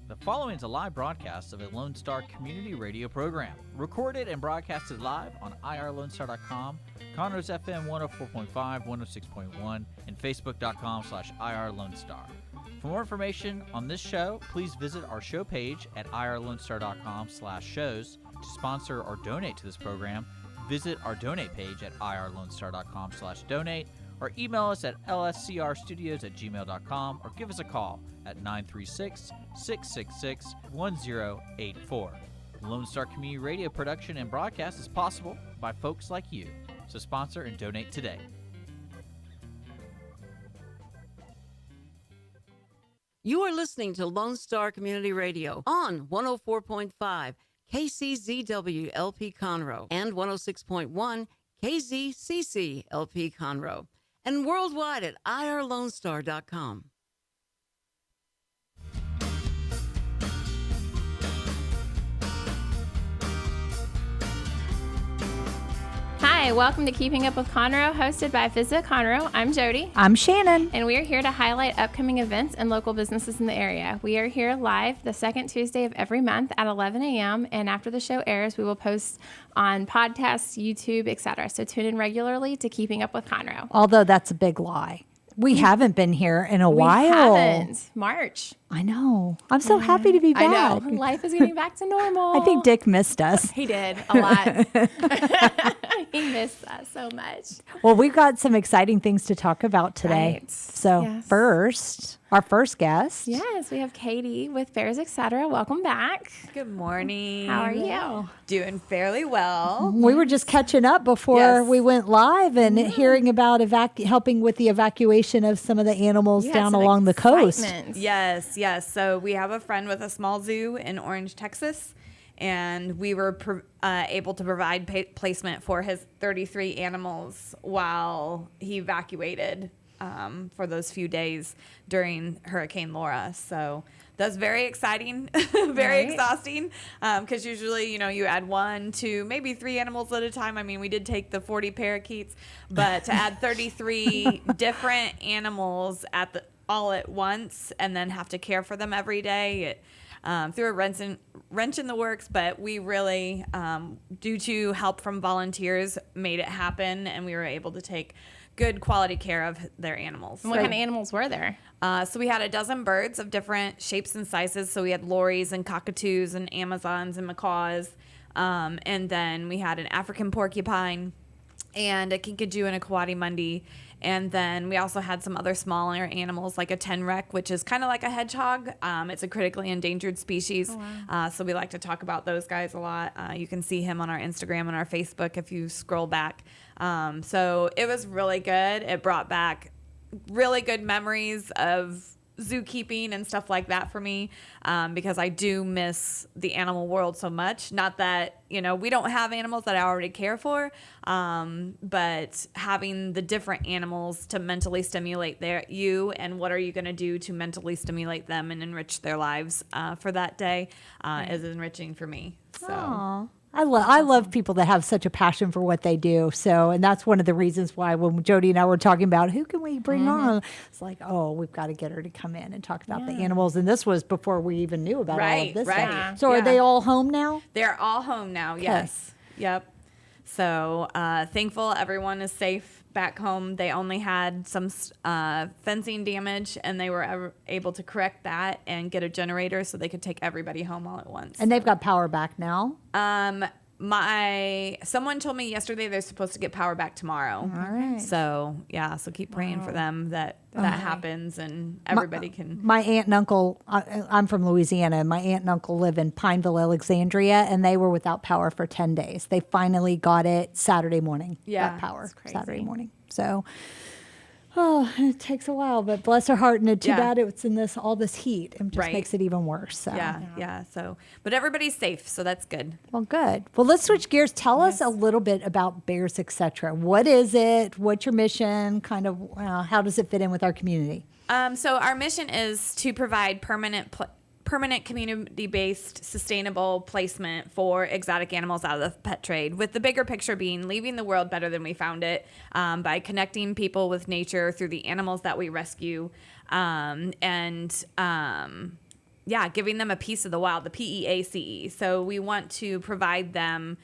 The following is a live broadcast of a Lone Star community radio program, recorded and broadcasted live on irlonestar.com, Conroe's FM 104.5, 106.1, and facebook.com/irlonestar. For more information on this show, please visit our show page at irlonestar.com/shows. To sponsor or donate to this program, visit our donate page at irlonestar.com/donate, or email us at lscrstudios@gmail.com, or give us a call at 936-666-1084. Lone Star Community Radio production and broadcast is possible by folks like you. So sponsor and donate today. You are listening to Lone Star Community Radio on 104.5 KCZW LP Conroe and 106.1 KZCC LP Conroe, and worldwide at irlonestar.com. Hi, welcome to Keeping Up with Conroe, hosted by Visit Conroe. I'm Jody. I'm Shannon. And we are here to highlight upcoming events and local businesses in the area. We are here live the second Tuesday of every month at 11 a.m. And after the show airs, we will post on podcasts, YouTube, etc. So tune in regularly to Keeping Up with Conroe. Although that's a big lie. We haven't been here in a while. We haven't. March. I know. I'm so happy to be back. I know. Life is getting back to normal. I think Dick missed us. He did a lot. He missed us so much. Well, we've got some exciting things to talk about today. Right. So Yes. First, our first guest. Yes, we have Katie with Bears Etc. Welcome back. Good morning. How are you? Doing fairly well. We were just catching up before Yes. we went live and hearing about helping with the evacuation of some of the animals You had down some along the coast. excitement. Yes. So we have a friend with a small zoo in Orange, Texas, and we were able to provide placement for his 33 animals while he evacuated for those few days during Hurricane Laura. So that's very exciting, very exhausting, because usually, you add 1, 2, maybe 3 animals at a time. I mean, we did take the 40 parakeets, but to add 33 different animals all at once and then have to care for them every day, it threw a wrench in the works, but we really, due to help from volunteers, made it happen, and we were able to take good quality care of their animals. And what kind of animals were there? So we had a dozen birds of different shapes and sizes. So we had lories and cockatoos and Amazons and macaws. And then we had an African porcupine and a kinkajou and a coati-mundi. And then we also had some other smaller animals like a tenrec, which is kind of like a hedgehog. It's a critically endangered species. Oh, wow. So we like to talk about those guys a lot. You can see him on our Instagram and our Facebook if you scroll back. So it was really good. It brought back really good memories of zookeeping and stuff like that for me, because I do miss the animal world so much. Not that, we don't have animals that I already care for, but having the different animals to mentally stimulate you and what are you going to do to mentally stimulate them and enrich their lives for that day is enriching for me. So. Aww. I love people that have such a passion for what they do. So, and that's one of the reasons why when Jody and I were talking about who can we bring on, it's like, oh, we've got to get her to come in and talk about the animals. And this was before we even knew about all of this stuff. So are they all home now? They're all home now. Yes. Yep. So thankful everyone is safe back home. They only had some fencing damage, and they were able to correct that and get a generator so they could take everybody home all at once. And they've got power back now? Someone told me yesterday they're supposed to get power back tomorrow. All right. So so keep praying for them that happens and everybody can. My aunt and uncle, I'm from Louisiana, and my aunt and uncle live in Pineville, Alexandria, and they were without power for 10 days. They finally got it Saturday morning. Yeah, got power that's crazy. Saturday morning. So, it takes a while, but bless her heart, and too bad it's in all this heat. It just makes it even worse. So. Yeah. So, but everybody's safe, so that's good. Well, good. Well, let's switch gears. Tell us a little bit about Bears Etc. What is it? What's your mission? Kind of how does it fit in with our community? So our mission is to provide permanent community-based sustainable placement for exotic animals out of the pet trade, with the bigger picture being leaving the world better than we found it, by connecting people with nature through the animals that we rescue, and giving them a piece of the wild, the PEACE. So we want to provide them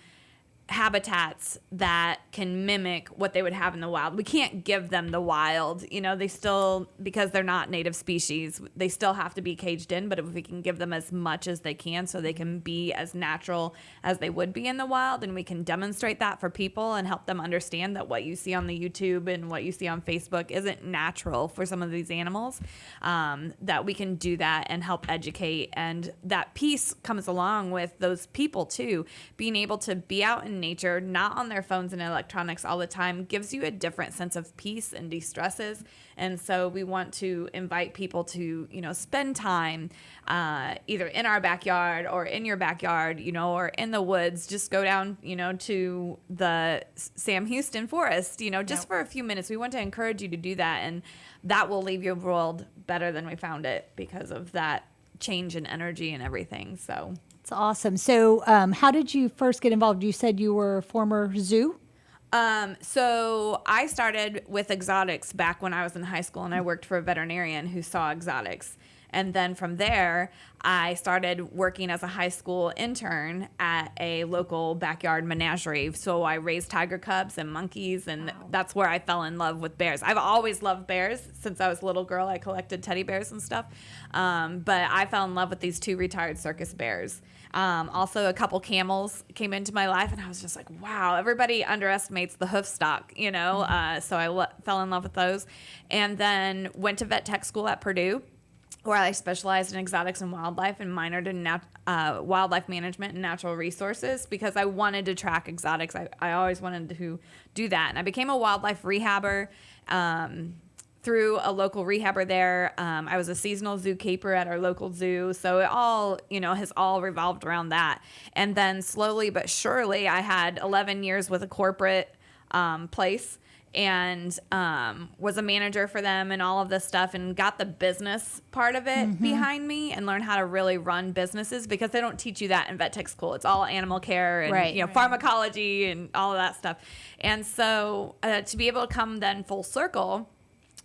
habitats that can mimic what they would have in the wild. We can't give them the wild, they still, because they're not native species, they still have to be caged in, but if we can give them as much as they can so they can be as natural as they would be in the wild, and we can demonstrate that for people and help them understand that what you see on the YouTube and what you see on Facebook isn't natural for some of these animals, that we can do that and help educate. And that piece comes along with those people too, being able to be out in nature, not on their phones and electronics all the time, gives you a different sense of peace and de-stresses. And so we want to invite people to, spend time either in our backyard or in your backyard, or in the woods. Just go down, to the Sam Houston forest, just for a few minutes. We want to encourage you to do that. And that will leave your world better than we found it because of that change in energy and everything. So it's awesome. So how did you first get involved? You said you were a former zoo? So I started with exotics back when I was in high school, and I worked for a veterinarian who saw exotics. And then from there, I started working as a high school intern at a local backyard menagerie. So I raised tiger cubs and monkeys, and that's where I fell in love with bears. I've always loved bears since I was a little girl. I collected teddy bears and stuff. But I fell in love with these 2 retired circus bears. Also, a couple camels came into my life, and I was just like, wow, everybody underestimates the hoof stock, so I fell in love with those. And then went to vet tech school at Purdue, where I specialized in exotics and wildlife, and minored in wildlife management and natural resources because I wanted to track exotics. I always wanted to do that. And I became a wildlife rehabber through a local rehabber there. I was a seasonal zookeeper at our local zoo. So it all, has all revolved around that. And then slowly but surely, I had 11 years with a corporate place, and was a manager for them and all of this stuff, and got the business part of it behind me and learned how to really run businesses, because they don't teach you that in vet tech school. It's all animal care and pharmacology and all of that stuff. And so to be able to come then full circle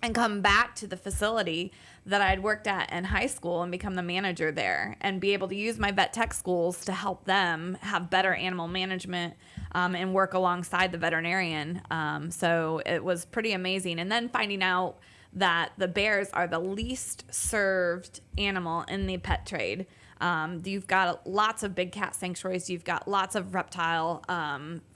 and come back to the facility that I had worked at in high school and become the manager there, and be able to use my vet tech schools to help them have better animal management and work alongside the veterinarian. So it was pretty amazing. And then finding out that the bears are the least served animal in the pet trade. You've got lots of big cat sanctuaries. You've got lots of reptile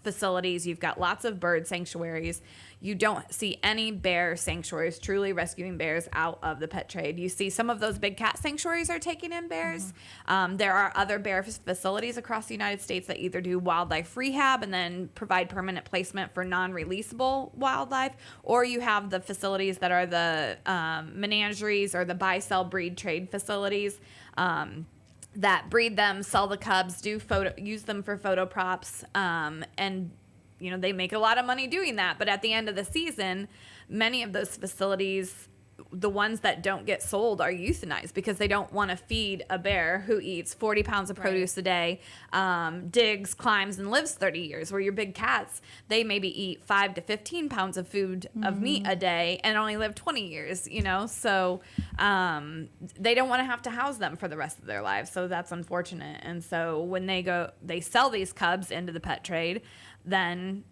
facilities. You've got lots of bird sanctuaries. You don't see any bear sanctuaries truly rescuing bears out of the pet trade. You see some of those big cat sanctuaries are taking in bears. There are other bear facilities across the United States that either do wildlife rehab and then provide permanent placement for non-releasable wildlife, or you have the facilities that are the menageries or the buy-sell breed trade facilities that breed them, sell the cubs, use them for photo props, and they make a lot of money doing that. But at the end of the season, many of those facilities, the ones that don't get sold, are euthanized because they don't want to feed a bear who eats 40 pounds of produce a day, digs, climbs, and lives 30 years, where your big cats, they maybe eat 5 to 15 pounds of food of meat a day and only live 20 years, so they don't want to have to house them for the rest of their lives. So that's unfortunate. And so when they sell these cubs into the pet trade, then,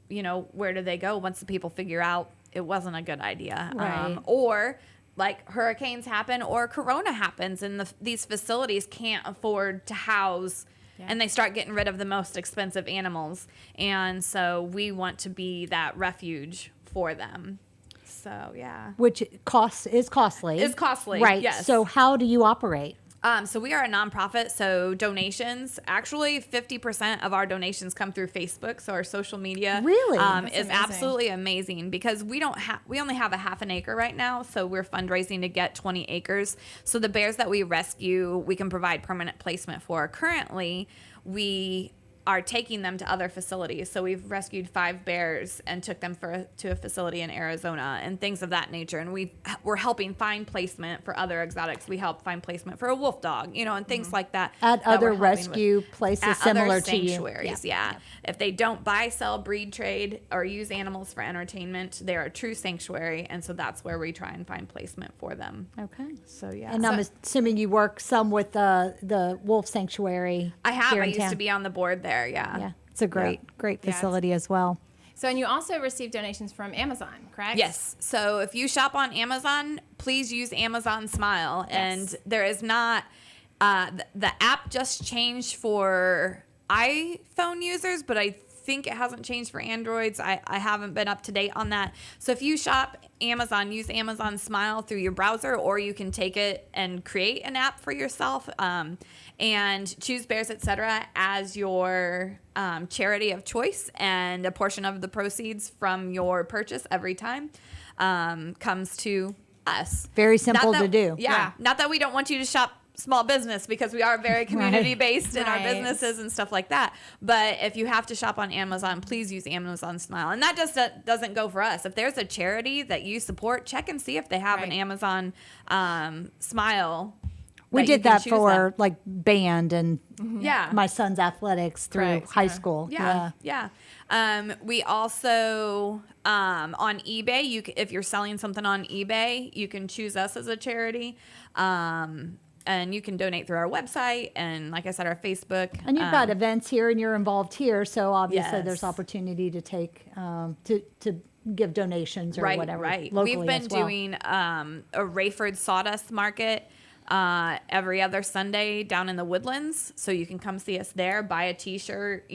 where do they go once the people figure out it wasn't a good idea? Right. Or like hurricanes happen or Corona happens, and these facilities can't afford to house, and they start getting rid of the most expensive animals. And so we want to be that refuge for them. So, yeah. Which is costly. It's costly, right. yes. So how do you operate? So we are a nonprofit, so donations, actually 50% of our donations come through Facebook, so our social media Really? is absolutely amazing, because we only have a half an acre right now, so we're fundraising to get 20 acres. So the bears that we rescue, we can provide permanent placement for. Currently, we are taking them to other facilities. So we've rescued 5 bears and took them to a facility in Arizona and things of that nature. And we're helping find placement for other exotics. We help find placement for a wolf dog, and things like that. At that other we're helping rescue with. places At similar other to you. sanctuaries, yeah. If they don't buy, sell, breed, trade, or use animals for entertainment, they're a true sanctuary. And so that's where we try and find placement for them. Okay. So, yeah. And I'm assuming you work some with the wolf sanctuary. I have. here I in used town. to be on the board there, yeah. Yeah, it's a great facility as well. So, and you also receive donations from Amazon, correct? Yes. So if you shop on Amazon, please use Amazon Smile. Yes. And there is not, the app just changed for iPhone users, but I think it hasn't changed for Androids. I haven't been up to date on that. So if you shop Amazon, use Amazon Smile through your browser, or you can take it and create an app for yourself, and choose Bears Etc. as your charity of choice, and a portion of the proceeds from your purchase every time comes to us. Very simple Not that- to do. Yeah. Not that we don't want you to shop small business, because we are very community based in our Right. businesses and stuff like that. But if you have to shop on Amazon, please use Amazon Smile. And that just doesn't go for us. If there's a charity that you support, check and see if they have an Right. Amazon Smile. We that you did can that choose for them. like band and Yeah. my son's athletics through Correct, high yeah. school. Yeah. We also on eBay. If you're selling something on eBay, you can choose us as a charity, and you can donate through our website and, like I said, our Facebook. And you've got events here, and you're involved here, so obviously Yes. there's opportunity to take to give donations or right, whatever. Right. Locally We've been as well. doing a Rayford Sawdust Market every other Sunday down in the Woodlands, so you can come see us there, buy a T-shirt.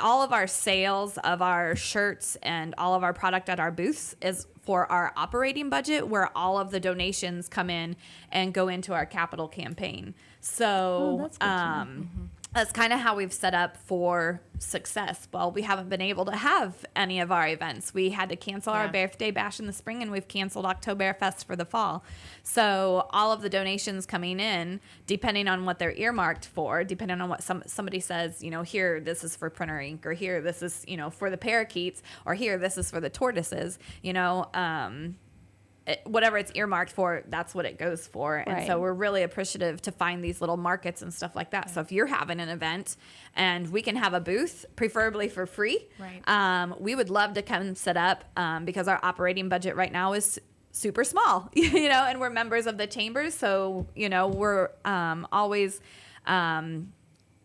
All of our sales of our shirts and all of our product at our booths is for our operating budget, where all of the donations come in and go into our capital campaign. So that's good to know. that's kind of how we've set up for success. Well, we haven't been able to have any of our events. We had to cancel our birthday bash in the spring, and we've canceled Oktoberfest for the fall. So all of the donations coming in, depending on what they're earmarked for, depending on what somebody says, here, this is for printer ink, or here, this is, for the parakeets, or here, this is for the tortoises, whatever it's earmarked for, that's what it goes for. And so Right. we're really appreciative to find these little markets and stuff like that. So if you're having an event and we can have a booth, preferably for free, Right. we would love to come set up, because our operating budget right now is super small, and we're members of the chambers. So, we're always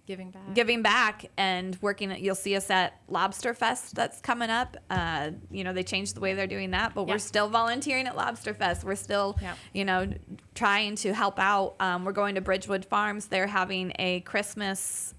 giving back and working. You'll see us at Lobster Fest that's coming up. They changed the way they're doing that, but we're still volunteering at Lobster Fest. We're still, trying to help out. We're going to Bridgewood Farms. They're having a Christmas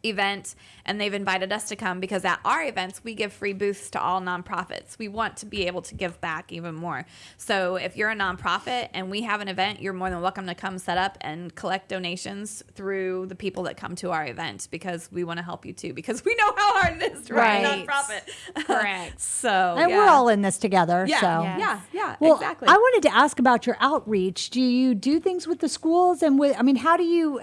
event, and they've invited us to come, because at our events we give free booths to all nonprofits. We want to be able to give back even more. So if you're a nonprofit and we have an event, you're more than welcome to come set up and collect donations through the people that come to our event, because we want to help you too, because we know how hard it is to run a Right. nonprofit. Correct. So And we're all in this together. yeah, So. Yes. Well, exactly. I wanted to ask about your outreach. Do you do things with the schools, and how do you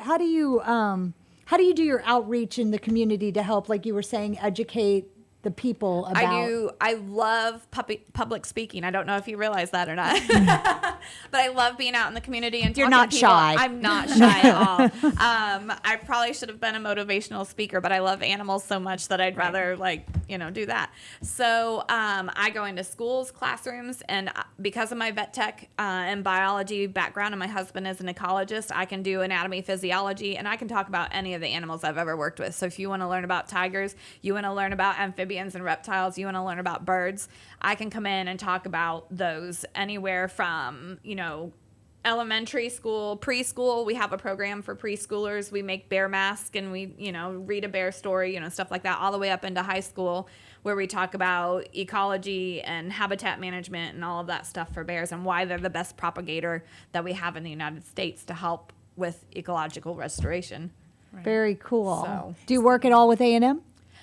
do your outreach in the community to help, like you were saying, educate the people about? I do. I love public speaking. I don't know if you realize that or not, but I love being out in the community and You're talking not to people. shy. I'm not shy at all. I probably should have been a motivational speaker, but I love animals so much that I'd rather do that. So I go into schools, classrooms, and because of my vet tech and biology background, and my husband is an ecologist, I can do anatomy, physiology, and I can talk about any of the animals I've ever worked with. So if you want to learn about tigers, you want to learn about amphibians and reptiles, you want to learn about birds, I can come in and talk about those anywhere from, elementary school, preschool. We have a program for preschoolers. We make bear masks, and we, read a bear story, stuff like that, all the way up into high school, where we talk about ecology and habitat management and all of that stuff for bears, and why they're the best propagator that we have in the United States to help with ecological restoration. Very cool. So- Do you work at all with A&M?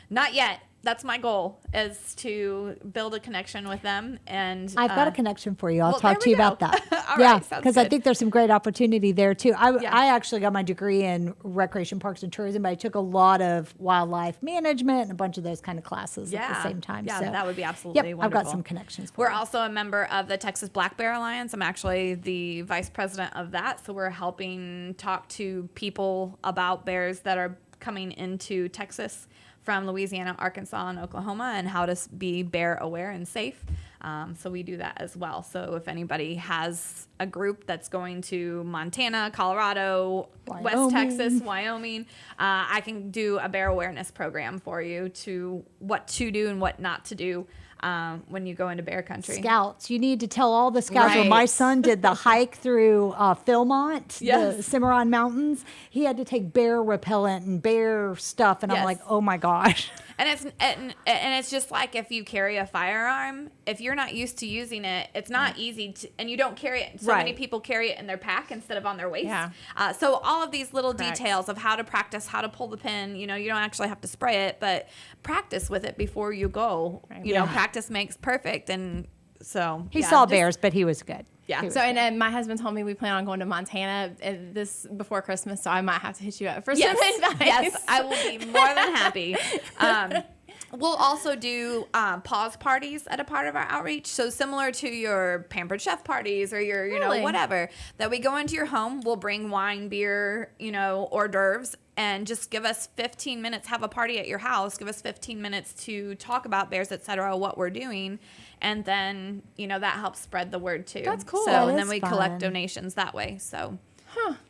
Not yet. that's my goal, is to build a connection with them. And I've got a connection for you. I'll well, talk there to we you about go. that. All yeah, right, sounds because I good. think there's some great opportunity there too. Yeah. I actually got my degree in recreation, parks, and tourism, but I took a lot of wildlife management and a bunch of those kind of classes at the same time. Yeah, so, that would be absolutely yep, wonderful. I've got some connections for We're you. also a member of the Texas Black Bear Alliance. I'm actually the vice president of that. So we're helping talk to people about bears that are coming into Texas from Louisiana, Arkansas, and Oklahoma, and how to be bear aware and safe. So we do that as well. So if anybody has a group that's going to Montana, Colorado, West Wyoming. Texas, Wyoming, I can do a bear awareness program for you to what to do and what not to do when you go into bear country. Scouts. You need to tell all the scouts. When my Right. son did the hike through Philmont, Yes. the Cimarron Mountains, he had to take bear repellent and bear stuff. And I'm Yes. like, oh my gosh. And it's just like if you carry a firearm, if you're not used to using it, it's not easy to, and you don't carry it. So many Right. people carry it in their pack instead of on their waist. Yeah. So all of these little Correct. details of how to practice, how to pull the pin, you don't actually have to spray it, but practice with it before you go. Right. You know, Yeah. practice makes perfect. And so He yeah, saw just- bears, but he was good. Yeah. He was So, and my husband told me we plan on going to Montana this before Christmas, so I might have to hit you up for Yes, some advice. yes, I will be more than happy. We'll also do pause parties at a part of our outreach. So similar to your Pampered Chef parties or your, Really? whatever, that we go into your home, we'll bring wine, beer, hors d'oeuvres, and just give us 15 minutes, have a party at your house, give us 15 minutes to talk about bears, et cetera, what we're doing. And then, that helps spread the word too. That's cool. So, That and is then we fun. collect donations that way. So,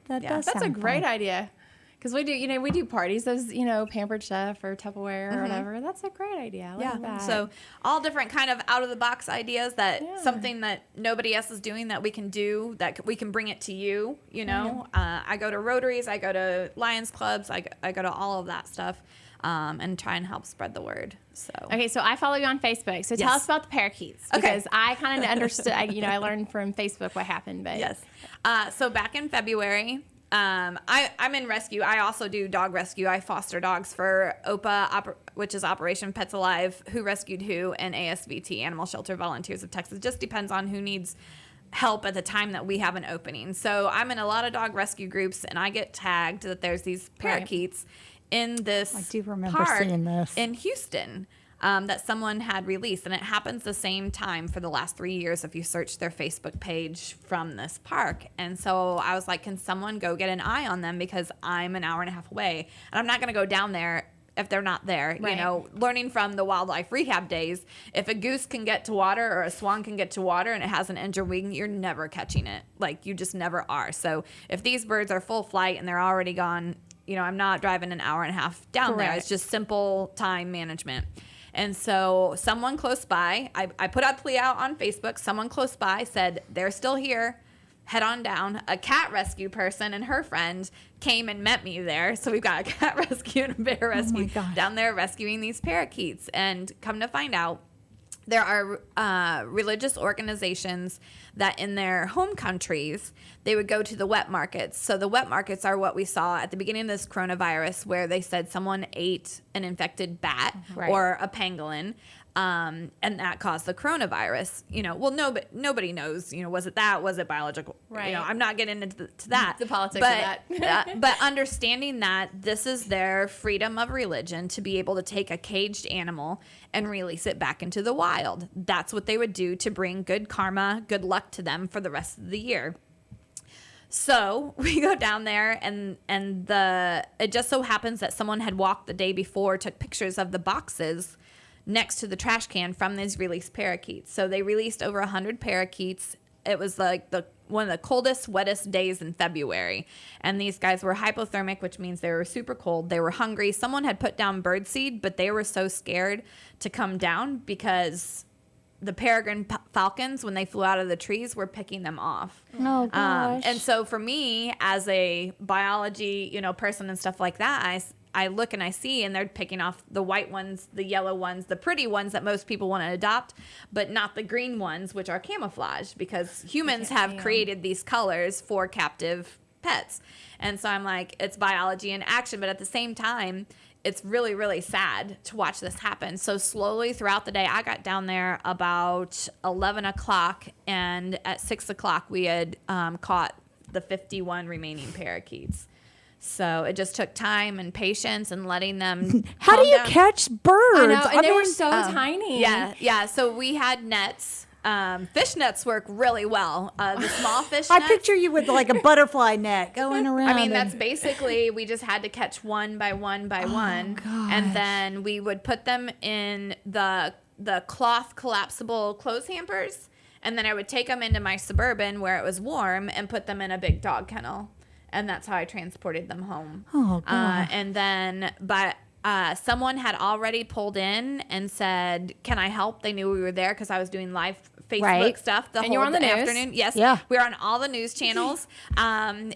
That Yeah. does That's a sound great fun. idea. Because we do parties, those, Pampered Chef or Tupperware or whatever. That's a great idea. I like that. So all different kind of out of the box ideas that Yeah. something that nobody else is doing that we can do, that we can bring it to you. I go to Rotaries, I go to Lions Clubs, I go to all of that stuff, and try and help spread the word. So Okay, so I follow you on Facebook. So tell Yes. us about the parakeets. Okay. Because I kind of understood, I learned from Facebook what happened. But yes, so back in February. I'm in rescue. I also do dog rescue. I foster dogs for OPA, which is Operation Pets Alive, Who Rescued Who, and ASVT, Animal Shelter Volunteers of Texas. Just depends on who needs help at the time that we have an opening. So I'm in a lot of dog rescue groups, and I get tagged that there's these parakeets in this I do remember park seeing this. in Houston. That someone had released, and it happens the same time for the last 3 years if you search their Facebook page from this park. And so I was like, can someone go get an eye on them, because I'm an hour and a half away, and I'm not going to go down there if they're not there. Right. Learning from the wildlife rehab days, if a goose can get to water or a swan can get to water and it has an injured wing, you're never catching it. Like, you just never are. So if these birds are full flight and they're already gone, I'm not driving an hour and a half down there. Correct. It's just simple time management. And so someone close by, I put a plea out on Facebook. Someone close by said, they're still here. Head on down. A cat rescue person and her friend came and met me there. So we've got a cat rescue and a bear rescue gosh. down there rescuing these parakeets. And come to find out, there are religious organizations that in their home countries, they would go to the wet markets. So the wet markets are what we saw at the beginning of this coronavirus, where they said someone ate an infected bat Right. or a pangolin, and that caused the coronavirus. Nobody knows, was it that? Was it biological? Right. I'm not getting into that. The politics but, of that. but understanding that this is their freedom of religion to be able to take a caged animal and release it back into the wild. That's what they would do to bring good karma, good luck to them for the rest of the year. So we go down there, and it just so happens that someone had walked the day before, took pictures of the boxes next to the trash can from these released parakeets. So they released over 100 parakeets. It was like one of the coldest, wettest days in February. And these guys were hypothermic, which means they were super cold. They were hungry. Someone had put down birdseed, but they were so scared to come down because the peregrine falcons, when they flew out of the trees, were picking them off. Oh, gosh. And so for me, as a biology, person and stuff like that, I look and I see, and they're picking off the white ones, the yellow ones, the pretty ones that most people want to adopt, but not the green ones, which are camouflage, because humans have created these colors for captive pets. And so I'm like, it's biology in action. But at the same time, it's really, really sad to watch this happen. So slowly throughout the day, I got down there about 11 o'clock, and at 6 o'clock, we had caught the 51 remaining parakeets. So it just took time and patience and letting them. How do you down. catch birds? I know, and they were mean, so tiny. Yeah. So we had nets. Fish nets work really well. The small fish I nets. picture you with like a butterfly net going around. I mean, that's basically, we just had to catch one by one by one. And then we would put them in the cloth collapsible clothes hampers. And then I would take them into my Suburban where it was warm and put them in a big dog kennel. And that's how I transported them home. Oh, God. And then, someone had already pulled in and said, can I help? They knew we were there because I was doing live Facebook stuff the And whole you were on the news? afternoon. Yes. Yeah. We were on all the news channels. And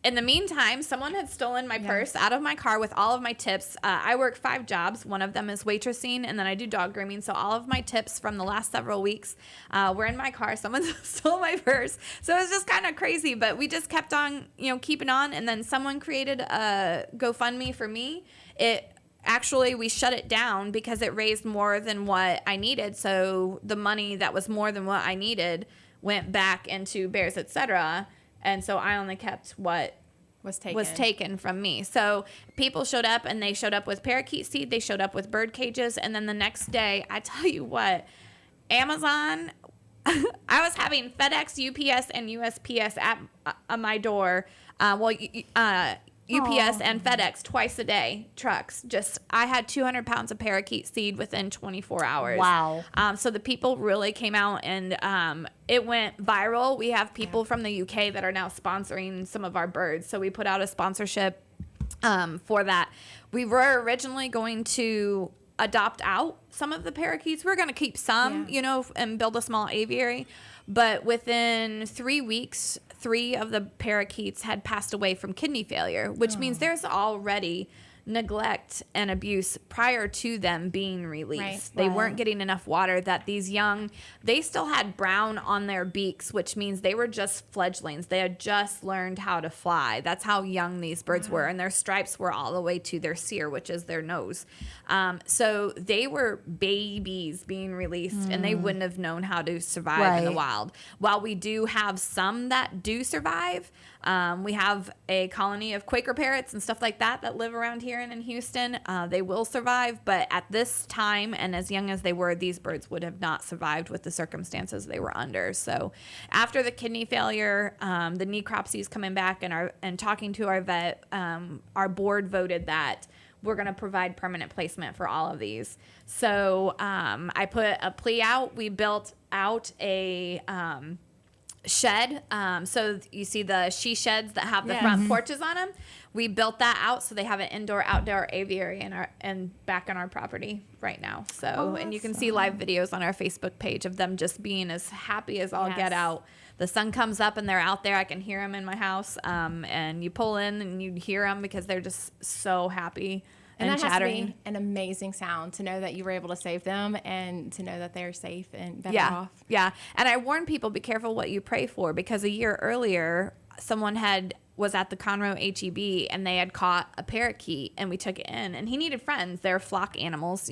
in the meantime, someone had stolen my purse out of my car with all of my tips. I work 5 jobs. One of them is waitressing, and then I do dog grooming. So all of my tips from the last several weeks were in my car. Someone stole my purse. So it was just kind of crazy, but we just kept on, keeping on. And then someone created a GoFundMe for me. Actually, we shut it down because it raised more than what I needed. So the money that was more than what I needed went back into Bears, etc. And so I only kept what Was taken from me. So people showed up, and they showed up with parakeet seed. They showed up with bird cages. And then the next day, I tell you what, Amazon, I was having FedEx, UPS, and USPS at my door. UPS and FedEx twice a day, trucks. I had 200 pounds of parakeet seed within 24 hours. Wow. So the people really came out, and it went viral. We have people from the UK that are now sponsoring some of our birds. So we put out a sponsorship for that. We were originally going to adopt out some of the parakeets. We're going to keep some, and build a small aviary. But within 3 weeks, 3 of the parakeets had passed away from kidney failure, which means there's already neglect and abuse prior to them being released. Right. They weren't getting enough water. That these young, they still had brown on their beaks, which means they were just fledglings. They had just learned how to fly. That's how young these birds were. And their stripes were all the way to their cere, which is their nose. So they were babies being released, and they wouldn't have known how to survive in the wild. While we do have some that do survive, we have a colony of Quaker parrots and stuff like that live around here and in Houston. They will survive, but at this time, and as young as they were, these birds would have not survived with the circumstances they were under. So after the kidney failure, the necropsies coming back and talking to our vet, our board voted that we're going to provide permanent placement for all of these. So I put a plea out. We built out a shed. So you see the she sheds that have the front porches on them. We built that out so they have an indoor-outdoor aviary and back on our property right now. So and you can see live videos on our Facebook page of them just being as happy as all get out. The sun comes up and they're out there. I can hear them in my house. And you pull in and you hear them because they're just so happy and that chattering. has to be an amazing sound to know that you were able to save them and to know that they're safe and better off. Yeah. And I warn people, be careful what you pray for, because a year earlier, someone was at the Conroe HEB and they had caught a parakeet, and we took it in, and he needed friends. They're flock animals,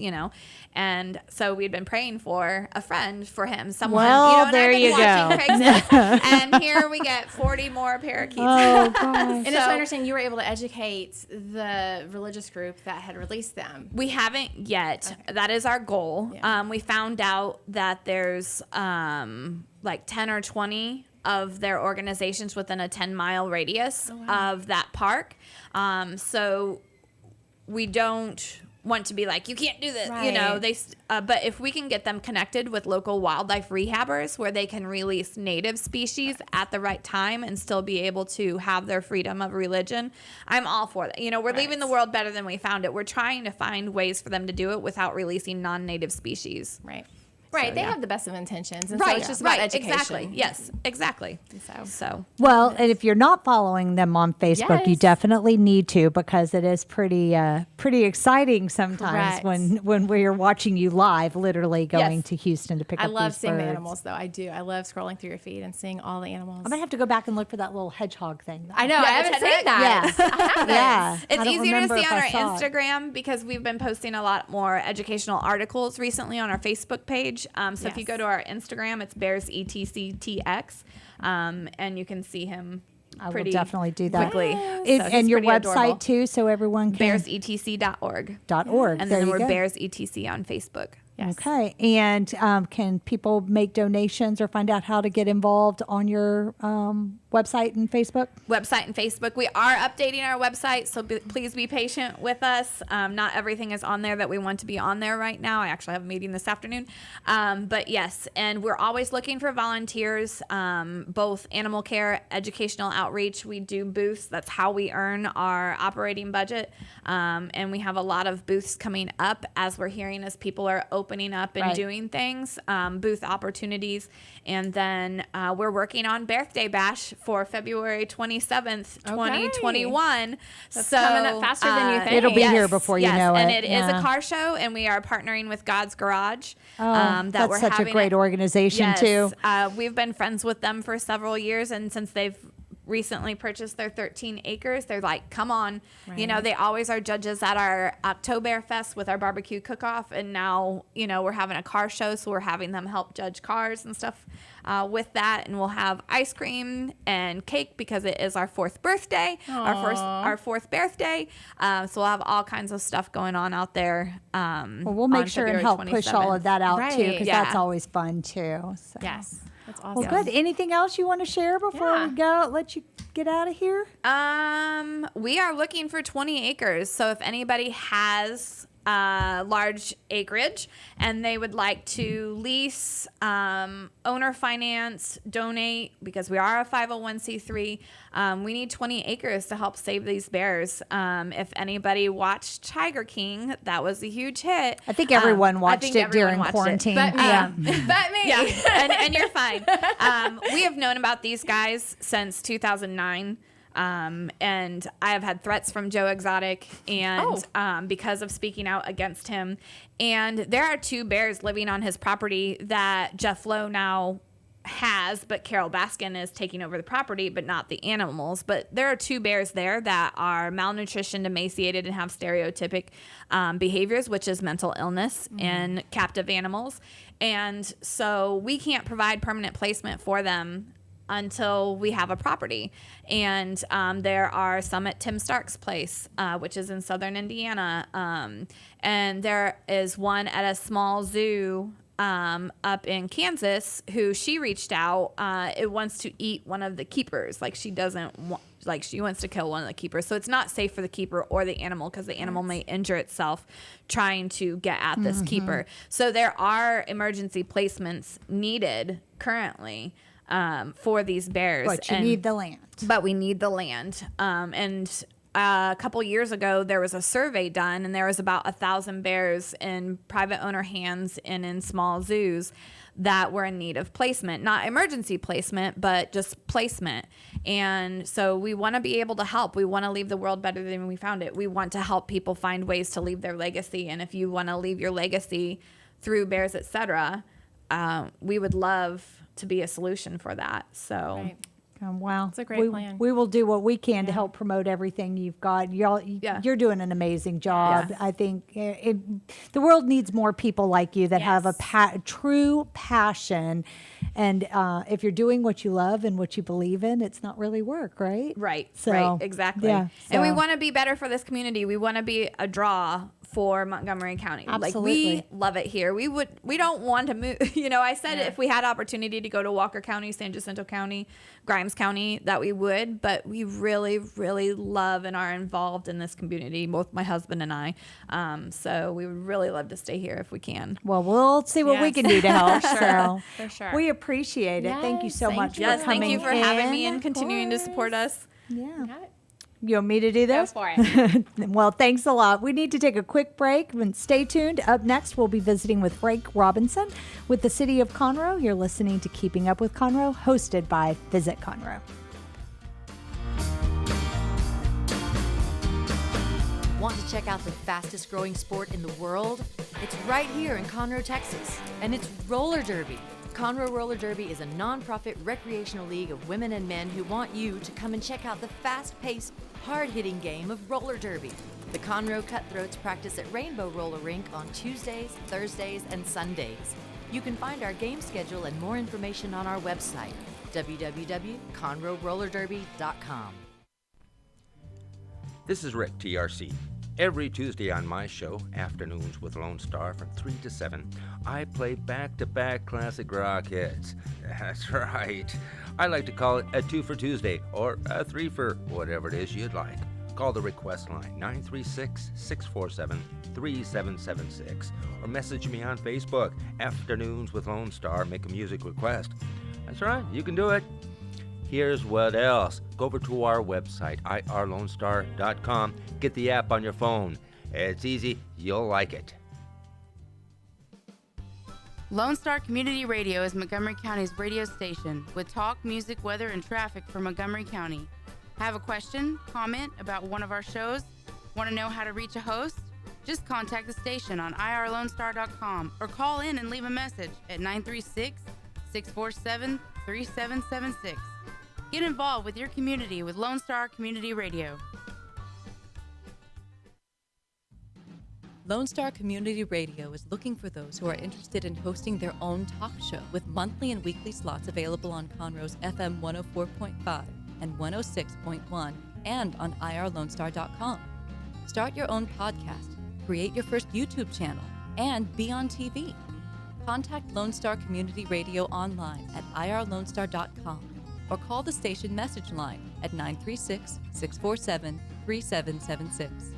and so we'd been praying for a friend for him. Someone, Well, there you go. And here we get 40 more parakeets. Oh, gosh. And it's my understanding you were able to educate the religious group that had released them. We haven't yet. Okay. That is our goal. Yeah. We found out that there's like 10 or 20 of their organizations within a 10-mile radius of that park. So we don't want to be like, you can't do this, but if we can get them connected with local wildlife rehabbers where they can release native species at the right time and still be able to have their freedom of religion, I'm all for that. We're leaving the world better than we found it. We're trying to find ways for them to do it without releasing non-native species. Right. Right. So, They yeah. have the best of intentions. And so it's just about education. Exactly. Yes, exactly. So Well, and if you're not following them on Facebook, you Yes. definitely need to, because it is pretty exciting sometimes Correct. when we're watching you live, literally going Yes. to Houston to pick I up love these seeing the birds. animals, though. I do. I love scrolling through your feed and seeing all the animals. I'm gonna have to go back and look for that little hedgehog thing. though. I know. I haven't the seen that. Yeah. I haven't. Yeah, it's I don't easier to remember see if on I our saw it. Instagram because we've been posting a lot more educational articles recently on our Facebook page. So if you Yes. go to our Instagram, it's Bears ETCTX, and you can see him. I will pretty definitely do that. quickly. It- So he's and your pretty website adorable. too, so everyone can. BearsETC.org. .org. And There then you we're go. Bears ETC on Facebook. Yes. Okay. And can people make donations or find out how to get involved on your website and Facebook? Website and Facebook. We are updating our website, so please be patient with us. Not everything is on there that we want to be on there right now. I actually have a meeting this afternoon. But yes, and we're always looking for volunteers, both animal care, educational outreach. We do booths. That's how we earn our operating budget. And we have a lot of booths coming up as we're hearing as people are opening up and Right. doing things, booth opportunities. And then we're working on Birthday Bash for February 27th, 2021. That's so coming up faster than you think. It'll be here before you know and it. it is Yeah. a car show, and we are partnering with God's Garage. That's that we're such a having great it- organization Yes, too. we've been friends with them for several years, and since they've recently purchased their 13 acres, they're like, come on. You know, they always are judges at our October Fest with our barbecue cook-off, and now, you know, we're having a car show, so we're having them help judge cars and stuff with that, and we'll have ice cream and cake because it is our fourth birthday, our fourth birthday. So we'll have all kinds of stuff going on out there. Well, we'll make on sure and February help push all of 27th. that out too, Right. because Yeah. that's always fun too. So. Yes. That's awesome. Well, good. Anything else you want to share before Yeah. we go? Let you get out of here. We are looking for 20 acres. So if anybody has large acreage and they would like to lease, owner finance, donate, because we are a 501c3, we need 20 acres to help save these bears. If anybody watched Tiger King, that was a huge hit. I think everyone I watched think it everyone during watched it. quarantine. But me. Yeah. But me. Yeah, and you're fine. We have known about these guys since 2009. And I have had threats from Joe Exotic and because of speaking out against him. And there are 2 bears living on his property that Jeff Lowe now has, but Carol Baskin is taking over the property, but not the animals. But there are 2 bears there that are malnutritioned, emaciated, and have stereotypic behaviors, which is mental illness in captive animals. And so we can't provide permanent placement for them until we have a property. And there are some at Tim Stark's place, which is in southern Indiana. And there is one at a small zoo up in Kansas who she reached out. It wants to eat one of the keepers. Like she doesn't want, like she wants to kill one of the keepers. So it's not safe for the keeper or the animal because the animal may injure itself trying to get at this keeper. So there are emergency placements needed currently for these bears. But you need the land. But we need the land. And a couple years ago, there was a survey done, and there was about 1,000 bears in private owner hands and in small zoos that were in need of placement. Not emergency placement, but just placement. And so we want to be able to help. We want to leave the world better than we found it. We want to help people find ways to leave their legacy. And if you want to leave your legacy through bears, etc., we would love to be a solution for that. So Right. Wow. It's a great plan. We will do what we can to help promote everything you've got. You're doing an amazing job. Yes. I think the world needs more people like you that have a true passion. And if you're doing what you love and what you believe in, it's not really work, right? Right, So, right, exactly. yeah, And we so- want to be better for this community. We want to be a draw for Montgomery County. Absolutely. Like we love it here. We don't want to move. I said if we had opportunity to go to Walker County, San Jacinto County, Grimes County, that we would, but we really, really love and are involved in this community, both my husband and I. So we would really love to stay here if we can. Well, we'll see what we Yes. can do to help. For sure. So For sure. we appreciate it. Thank you Yes, so thank much you. for Yes, coming thank you for having me in. and continuing to support us. Yeah. Got it. You want me to do Go this? for it. Well, thanks a lot. We need to take a quick break. And stay tuned. Up next, we'll be visiting with Frank Robinson with the City of Conroe. You're listening to Keeping Up with Conroe, hosted by Visit Conroe. Want to check out the fastest growing sport in the world? It's right here in Conroe, Texas, and it's roller derby. Conroe Roller Derby is a non-profit recreational league of women and men who want you to come and check out the fast-paced, hard-hitting game of roller derby. The Conroe Cutthroats practice at Rainbow Roller Rink on Tuesdays, Thursdays, and Sundays. You can find our game schedule and more information on our website, www.conroerollerderby.com. This is Rick, TRC. Every Tuesday on my show, Afternoons with Lone Star from 3 to 7, I play back-to-back classic rock hits. That's right. I like to call it a 2 for Tuesday or a 3 for whatever it is you'd like. Call the request line 936-647-3776 or message me on Facebook, Afternoons with Lone Star, make a music request. That's right, you can do it. Here's what else. Go over to our website, irlonestar.com. Get the app on your phone. It's easy. You'll like it. Lone Star Community Radio is Montgomery County's radio station with talk, music, weather, and traffic for Montgomery County. Have a question, comment about one of our shows? Want to know how to reach a host? Just contact the station on irlonestar.com or call in and leave a message at 936-647-3776. Get involved with your community with Lone Star Community Radio. Lone Star Community Radio is looking for those who are interested in hosting their own talk show with monthly and weekly slots available on Conroe's FM 104.5 and 106.1 and on irlonestar.com. Start your own podcast, create your first YouTube channel, and be on TV. Contact Lone Star Community Radio online at irlonestar.com or call the station message line at 936-647-3776.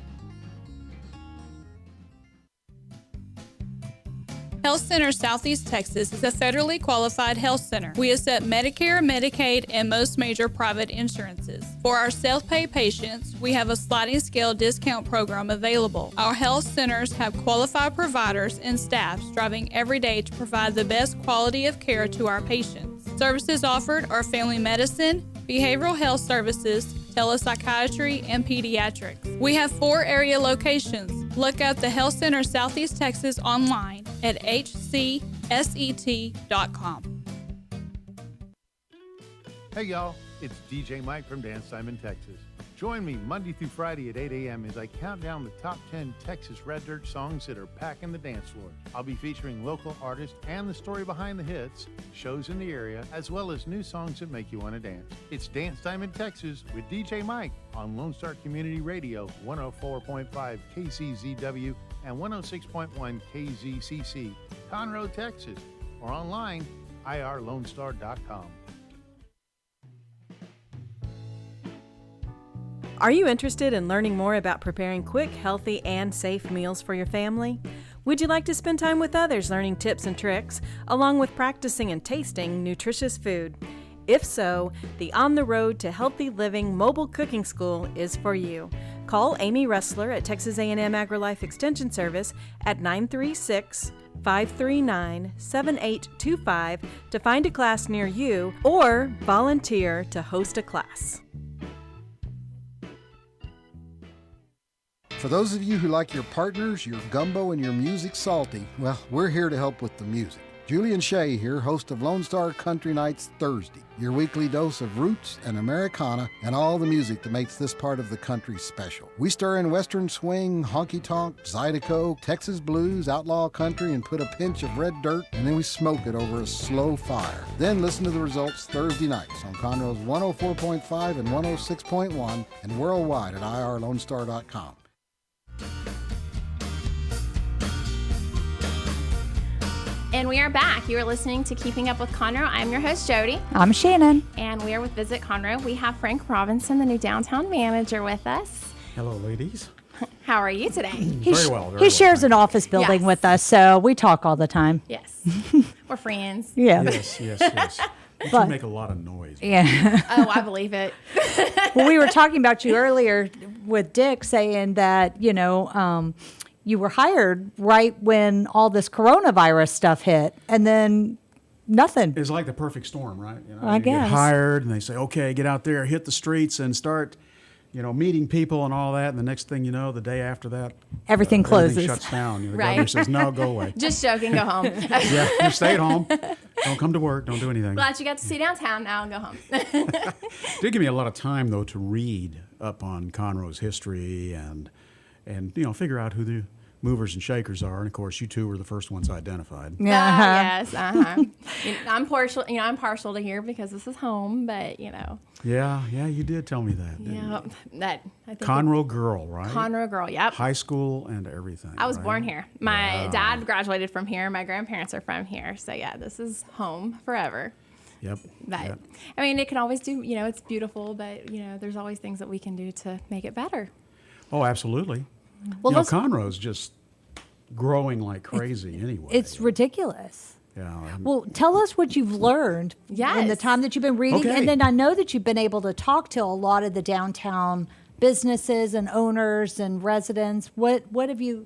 Health Center Southeast Texas is a federally qualified health center. We accept Medicare, Medicaid, and most major private insurances. For our self-pay patients, we have a sliding scale discount program available. Our health centers have qualified providers and staff striving every day to provide the best quality of care to our patients. Services offered are family medicine, behavioral health services, telepsychiatry, and pediatrics. We have 4 area locations. Look up the Health Center Southeast Texas online at hcset.com. Hey y'all, it's DJ Mike from Dance Time in Texas. Join me Monday through Friday at 8 a.m. as I count down the top 10 Texas Red Dirt songs that are packing the dance floor. I'll be featuring local artists and the story behind the hits, shows in the area, as well as new songs that make you want to dance. It's Dance Time in Texas with DJ Mike on Lone Star Community Radio, 104.5 KCZW and 106.1 KZCC, Conroe, Texas, or online, irlonestar.com. Are you interested in learning more about preparing quick, healthy, and safe meals for your family? Would you like to spend time with others learning tips and tricks, along with practicing and tasting nutritious food? If so, the On the Road to Healthy Living Mobile Cooking School is for you. Call Amy Ressler at Texas A&M AgriLife Extension Service at 936-539-7825 to find a class near you or volunteer to host a class. For those of you who like your partners, your gumbo, and your music salty, well, we're here to help with the music. Julian Shea here, host of Lone Star Country Nights Thursday, your weekly dose of roots and Americana and all the music that makes this part of the country special. We stir in Western swing, honky-tonk, Zydeco, Texas blues, outlaw country, and put a pinch of red dirt, and then we smoke it over a slow fire. Then listen to the results Thursday nights on Conroe's 104.5 and 106.1 and worldwide at irlonestar.com. And we are back. You are listening to Keeping Up with Conroe. I'm your host, Jody. I'm Shannon. And we are with Visit Conroe. We have Frank Robinson, the new downtown manager, with us. Hello, ladies. How are you today? Very well. He shares an office building with us, so we talk all the time. Yes. We're friends. Yeah. Yes. But- make a lot of noise. Yeah. Oh, I believe it. Well, we were talking about you earlier with Dick saying that, you were hired right when all this coronavirus stuff hit, and then nothing. It's like the perfect storm, right? I you guess. get hired, and they say, "Okay, get out there, hit the streets, and start, meeting people and all that." And the next thing you know, the day after that, Everything closes. Everything shuts down. The Right. governor says, "No, go away." Just joking, go home. Yeah, you stay at home. Don't come to work. Don't do anything. Glad you got to see downtown. Now go home. Did give me a lot of time though to read up on Conroe's history and figure out who the movers and shakers are. And of course, you two were the first ones identified. Yes. I'm partial. I'm partial to here because this is home. But Yeah, you did tell me that. Didn't yeah, you? that I think Conroe girl, right? Conroe girl. Yep. High school and everything. I was right? born here. My Wow. dad graduated from here. My grandparents are from here. So yeah, this is home forever. Yep. But yep. I mean, it can always do. It's beautiful, but there's always things that we can do to make it better. Oh, absolutely. Well, Conroe's just growing like crazy anyway. It's ridiculous. Yeah. Well, tell us what you've learned in the Yes. time that you've been reading. Okay. And then I know that you've been able to talk to a lot of the downtown businesses and owners and residents. What have you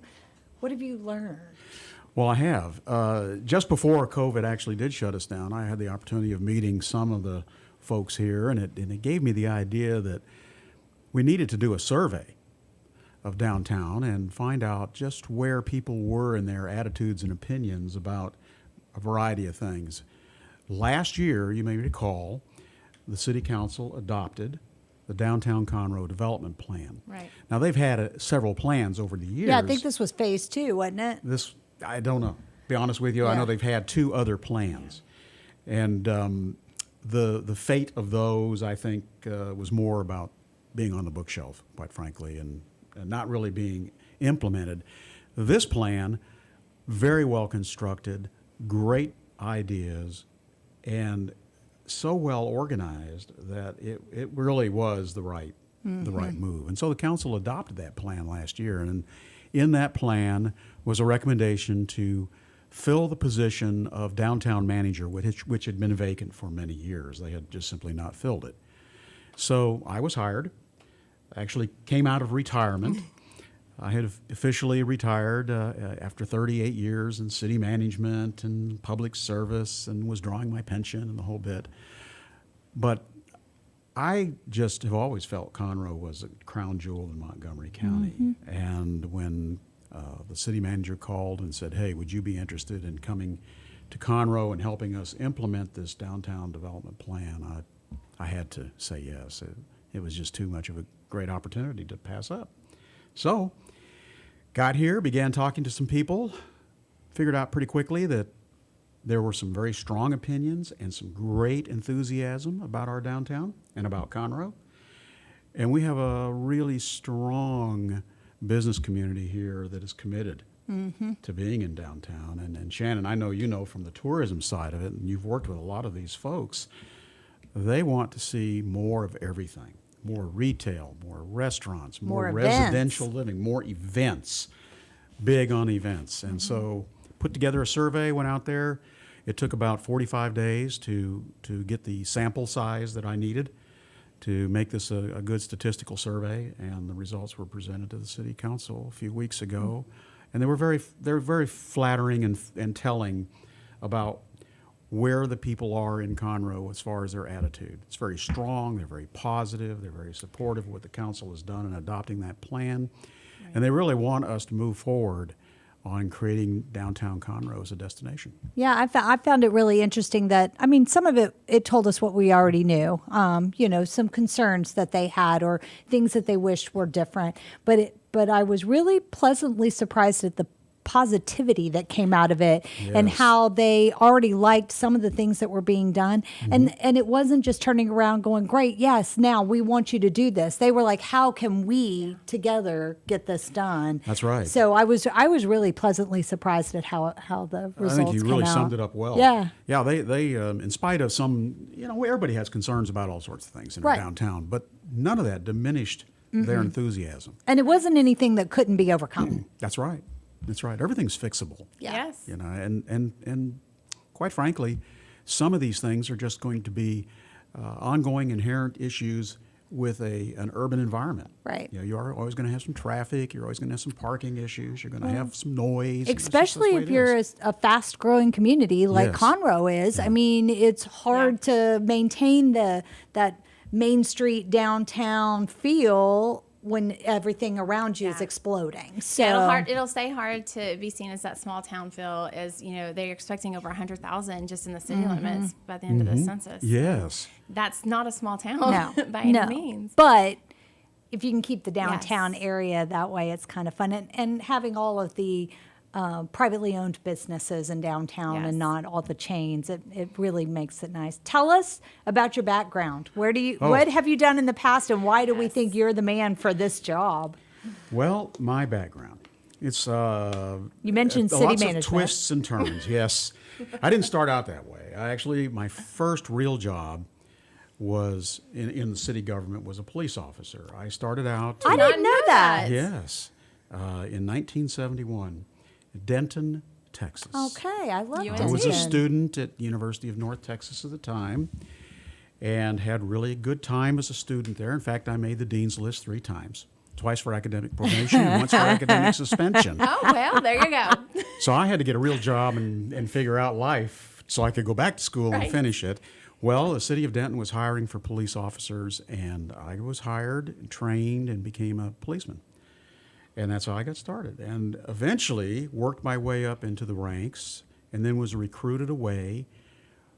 learned? Well, I have. Just before COVID actually did shut us down, I had the opportunity of meeting some of the folks here, and it gave me the idea that we needed to do a survey of downtown and find out just where people were in their attitudes and opinions about a variety of things. Last year, you may recall, the City Council adopted the Downtown Conroe Development Plan. Right. Now, they've had several plans over the years. Yeah, I think this was phase 2, wasn't it? I don't know. Be honest with you, I Yeah. know they've had 2 other plans, and the fate of those, I think, was more about being on the bookshelf, quite frankly, and not really being implemented. This plan, very well constructed, great ideas, and so well organized that it really was the right move. And so the council adopted that plan last year, and in that plan was a recommendation to fill the position of downtown manager, which had been vacant for many years. They had just simply not filled it. So I was hired. Actually came out of retirement. I had officially retired after 38 years in city management and public service, and was drawing my pension and the whole bit. But I just have always felt Conroe was a crown jewel in Montgomery County. Mm-hmm. And when the city manager called and said, "Hey, would you be interested in coming to Conroe and helping us implement this downtown development plan?" I had to say yes. It was just too much of a great opportunity to pass up. So, got here, began talking to some people, figured out pretty quickly that there were some very strong opinions and some great enthusiasm about our downtown and about Conroe. And we have a really strong business community here that is committed to being in downtown. And Shannon, I know you know from the tourism side of it, and you've worked with a lot of these folks, they want to see more of everything. More retail, more restaurants, more residential living, more events, big on events. And so put together a survey, went out there. It took about 45 days to get the sample size that I needed to make this a good statistical survey, and the results were presented to the city council a few weeks ago. And they were very flattering and telling about where the people are in Conroe as far as their attitude. It's very strong, they're very positive, they're very supportive of what the council has done in adopting that plan. Right. And they really want us to move forward on creating downtown Conroe as a destination. Yeah, I found it really interesting that, I mean, some of it told us what we already knew, some concerns that they had or things that they wished were different. But I was really pleasantly surprised at the positivity that came out of it. Yes. And how they already liked some of the things that were being done. Mm-hmm. And it wasn't just turning around going, great, yes, now we want you to do this. They were like, how can we together get this done? That's right. So I was really pleasantly surprised at how the results came out. I think you really summed it up well. Yeah. Yeah, they in spite of some, everybody has concerns about all sorts of things in our downtown, but none of that diminished their enthusiasm. And it wasn't anything that couldn't be overcome. That's right. That's right. Everything's fixable. Yes. And quite frankly, some of these things are just going to be ongoing inherent issues with an urban environment. Right. You know, you are always going to have some traffic. You're always going to have some parking issues. You're going to have some noise. Especially if you're a fast-growing community like Yes. Conroe is. Yeah. I mean, it's hard to maintain that Main Street downtown feel when everything around you is exploding. So Yeah, it'll stay hard to be seen as that small town feel, as you know they're expecting over 100,000 just in the city limits by the end of the census. Yes. That's not a small town by no. any means. But if you can keep the downtown area that way, it's kind of fun. And having all of the privately owned businesses in downtown and not all the chains, it really makes it nice. Tell us about your background. What have you done in the past, and why do we think you're the man for this job? Well, my background. It's you mentioned city lots management. of twists and turns. Yes, I didn't start out that way. My first real job was in the city government was a police officer. I started out. I didn't know that. Yes, in 1971, Denton, Texas. Okay, I love I was a student at University of North Texas at the time, and had really a good time as a student there. In fact, I made the dean's list 3 times. Twice for academic probation and once for academic suspension. Oh, well, there you go. So I had to get a real job and figure out life so I could go back to school and finish it. Well, the city of Denton was hiring for police officers, and I was hired and trained and became a policeman. And that's how I got started. And eventually worked my way up into the ranks, and then was recruited away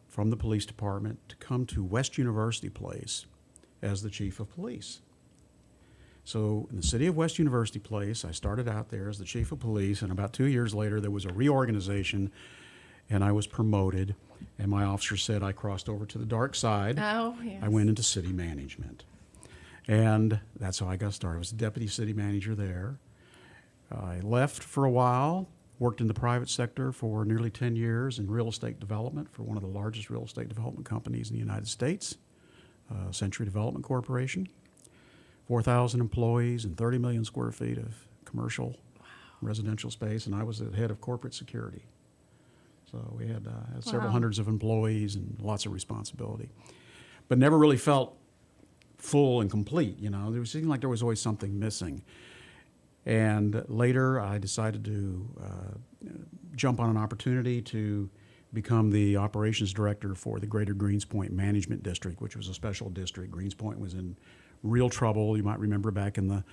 from the police department to come to West University Place as the chief of police. So in the city of West University Place, I started out there as the chief of police, and about 2 years later, there was a reorganization, and I was promoted, and my officer said I crossed over to the dark side. Oh, yes. I went into city management, and that's how I got started. I was the deputy city manager there. I left for a while, worked in the private sector for nearly 10 years in real estate development for one of the largest real estate development companies in the United States, Century Development Corporation. 4,000 employees and 30 million square feet of commercial residential space, and I was the head of corporate security. So we had several hundreds of employees and lots of responsibility, but never really felt full and complete. You know, there seemed like there was always something missing. And later, I decided to jump on an opportunity to become the operations director for the Greater Greens Point Management District, which was a special district. Greens Point was in real trouble. You might remember back in the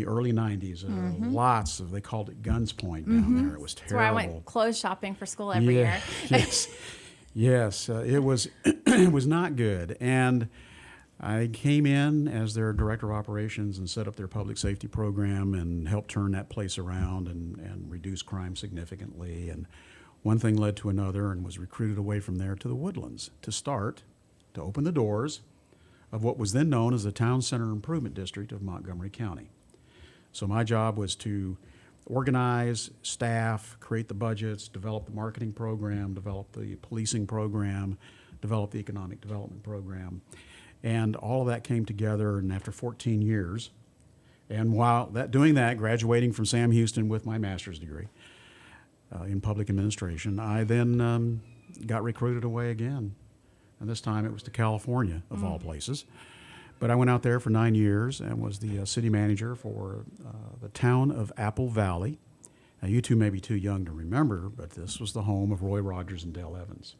early 90s, lots of, they called it Guns Point down there. It was terrible. That's where I went clothes shopping for school every year. Yes, it was it was not good. And I came in as their director of operations and set up their public safety program and helped turn that place around and reduce crime significantly. And one thing led to another, and was recruited away from there to the Woodlands to open the doors of what was then known as the Town Center Improvement District of Montgomery County. So my job was to organize, staff, create the budgets, develop the marketing program, develop the policing program, develop the economic development program. And all of that came together, and after 14 years, and while doing that, graduating from Sam Houston with my master's degree in public administration, I then got recruited away again. And this time it was to California, of all places. But I went out there for 9 years and was the city manager for the town of Apple Valley. Now, you two may be too young to remember, but this was the home of Roy Rogers and Dale Evans.